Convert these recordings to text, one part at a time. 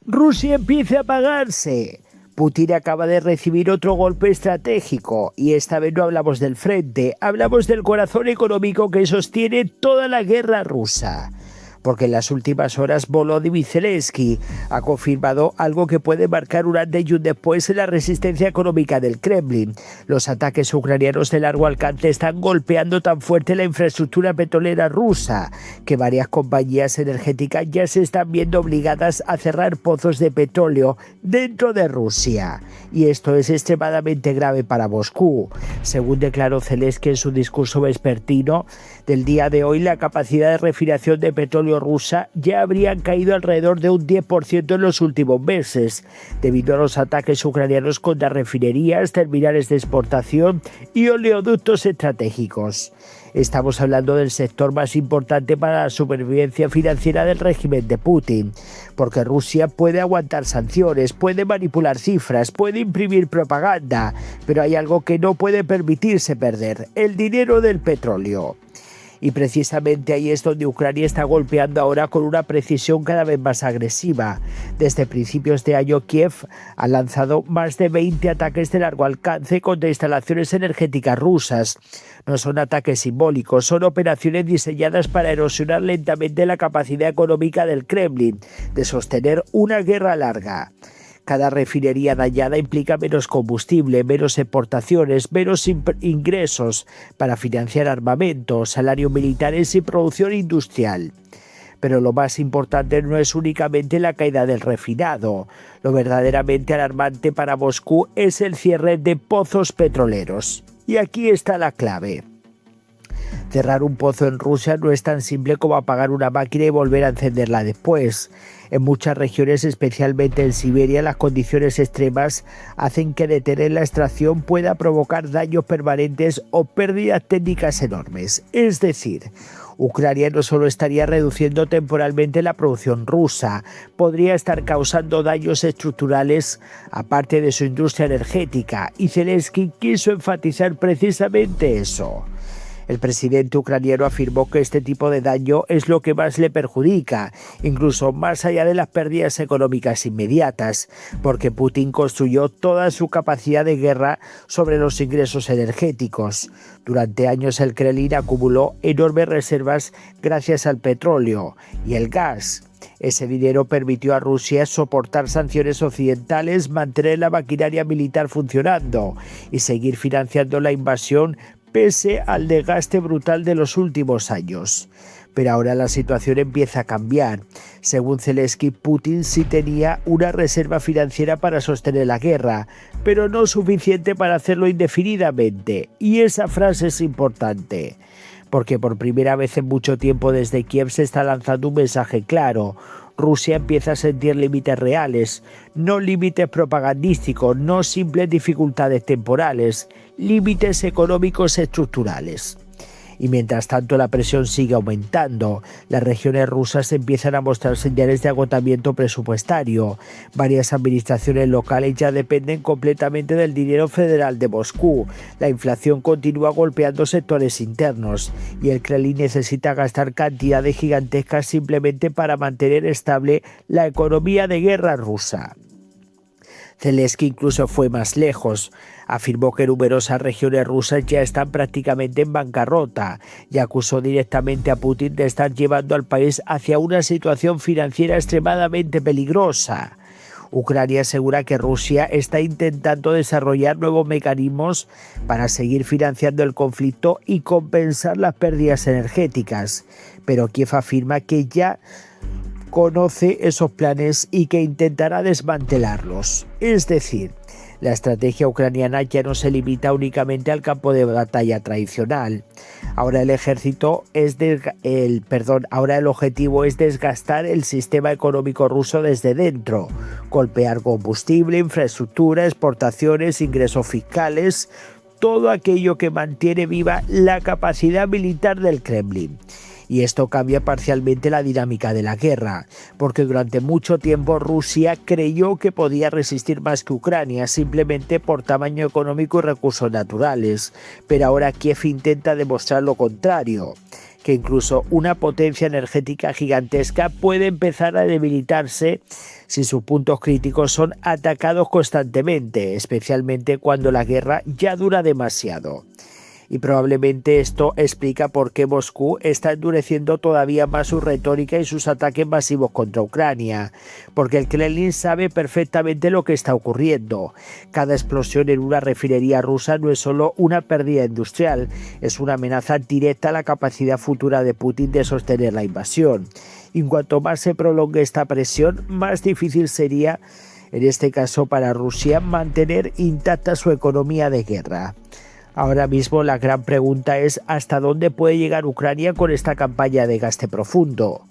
Rusia empieza a apagarse. Putin acaba de recibir otro golpe estratégico y esta vez no hablamos del frente, hablamos del corazón económico que sostiene toda la guerra rusa. Porque en las últimas horas Volodymyr Zelensky ha confirmado algo que puede marcar un antes y un después en la resistencia económica del Kremlin. Los ataques ucranianos de largo alcance están golpeando tan fuerte la infraestructura petrolera rusa que varias compañías energéticas ya se están viendo obligadas a cerrar pozos de petróleo dentro de Rusia. Y esto es extremadamente grave para Moscú. Según declaró Zelensky en su discurso vespertino del día de hoy, la capacidad de refinación de petróleo rusa ya habrían caído alrededor de un 10% en los últimos meses, debido a los ataques ucranianos contra refinerías, terminales de exportación y oleoductos estratégicos. Estamos hablando del sector más importante para la supervivencia financiera del régimen de Putin, porque Rusia puede aguantar sanciones, puede manipular cifras, puede imprimir propaganda, pero hay algo que no puede permitirse perder: el dinero del petróleo. Y precisamente ahí es donde Ucrania está golpeando ahora con una precisión cada vez más agresiva. Desde principios de año, Kiev ha lanzado más de 20 ataques de largo alcance contra instalaciones energéticas rusas. No son ataques simbólicos, son operaciones diseñadas para erosionar lentamente la capacidad económica del Kremlin de sostener una guerra larga. Cada refinería dañada implica menos combustible, menos exportaciones, menos ingresos para financiar armamento, salarios militares y producción industrial. Pero lo más importante no es únicamente la caída del refinado. Lo verdaderamente alarmante para Moscú es el cierre de pozos petroleros. Y aquí está la clave. Cerrar un pozo en Rusia no es tan simple como apagar una máquina y volver a encenderla después. En muchas regiones, especialmente en Siberia, las condiciones extremas hacen que detener la extracción pueda provocar daños permanentes o pérdidas técnicas enormes. Es decir, Ucrania no solo estaría reduciendo temporalmente la producción rusa, podría estar causando daños estructurales aparte de su industria energética, y Zelensky quiso enfatizar precisamente eso. El presidente ucraniano afirmó que este tipo de daño es lo que más le perjudica, incluso más allá de las pérdidas económicas inmediatas, porque Putin construyó toda su capacidad de guerra sobre los ingresos energéticos. Durante años el Kremlin acumuló enormes reservas gracias al petróleo y el gas. Ese dinero permitió a Rusia soportar sanciones occidentales, mantener la maquinaria militar funcionando y seguir financiando la invasión pese al desgaste brutal de los últimos años. Pero ahora la situación empieza a cambiar. Según Zelensky, Putin sí tenía una reserva financiera para sostener la guerra, pero no suficiente para hacerlo indefinidamente. Y esa frase es importante, porque por primera vez en mucho tiempo desde Kiev se está lanzando un mensaje claro. Rusia empieza a sentir límites reales, no límites propagandísticos, no simples dificultades temporales, límites económicos estructurales. Y mientras tanto la presión sigue aumentando. Las regiones rusas empiezan a mostrar señales de agotamiento presupuestario. Varias administraciones locales ya dependen completamente del dinero federal de Moscú. La inflación continúa golpeando sectores internos y el Kremlin necesita gastar cantidades gigantescas simplemente para mantener estable la economía de guerra rusa. Zelensky incluso fue más lejos. Afirmó que numerosas regiones rusas ya están prácticamente en bancarrota y acusó directamente a Putin de estar llevando al país hacia una situación financiera extremadamente peligrosa. Ucrania asegura que Rusia está intentando desarrollar nuevos mecanismos para seguir financiando el conflicto y compensar las pérdidas energéticas, pero Kiev afirma que ya conoce esos planes y que intentará desmantelarlos. Es decir, la estrategia ucraniana ya no se limita únicamente al campo de batalla tradicional. Ahora el objetivo es desgastar el sistema económico ruso desde dentro, golpear combustible, infraestructura, exportaciones, ingresos fiscales, todo aquello que mantiene viva la capacidad militar del Kremlin. Y esto cambia parcialmente la dinámica de la guerra, porque durante mucho tiempo Rusia creyó que podía resistir más que Ucrania simplemente por tamaño económico y recursos naturales, pero ahora Kiev intenta demostrar lo contrario. que incluso una potencia energética gigantesca puede empezar a debilitarse si sus puntos críticos son atacados constantemente, especialmente cuando la guerra ya dura demasiado. Y probablemente esto explica por qué Moscú está endureciendo todavía más su retórica y sus ataques masivos contra Ucrania, porque el Kremlin sabe perfectamente lo que está ocurriendo. Cada explosión en una refinería rusa no es solo una pérdida industrial, es una amenaza directa a la capacidad futura de Putin de sostener la invasión. Y cuanto más se prolongue esta presión, más difícil sería, en este caso para Rusia, mantener intacta su economía de guerra. Ahora mismo la gran pregunta es ¿hasta dónde puede llegar Ucrania con esta campaña de gasto profundo?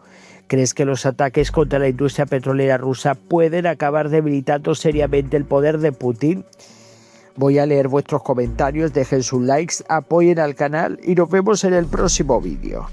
¿Crees que los ataques contra la industria petrolera rusa pueden acabar debilitando seriamente el poder de Putin? Voy a leer vuestros comentarios, dejen sus likes, apoyen al canal y nos vemos en el próximo vídeo.